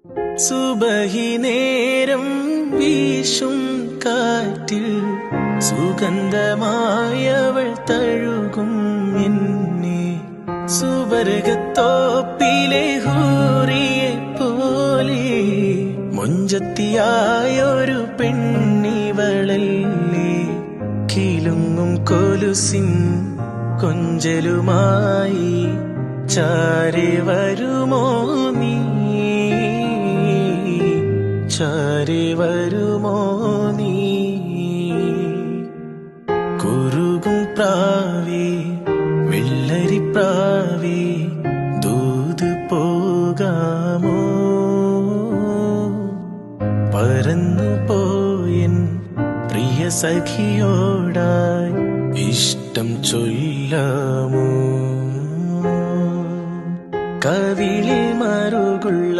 സുബഹി നേരം വീശും കാറ്റിൽ സുഗന്ധമായവൾ തഴുകും എന്നെ. സുവർഗത്തോപ്പിലെ ഹൂറിയെ പോലെ മൊഞ്ചത്തിയായൊരു പെണ്ണിവളല്ലേ. കിലുങ്ങും കൊലുസിൻ കൊഞ്ചലുമായി ചാരെ വരുമോ നീ, ചാരെ വരുമോ നീ. കുറുകും പ്രാവേ വെള്ളരിപ്രാവേ ദൂത് പോകാമോ. പറന്നു പോയൻ പ്രിയ സഖിയോടായി ഇഷ്ടം ചൊല്ലാമോ. കവിളിൽ മറുകുള്ള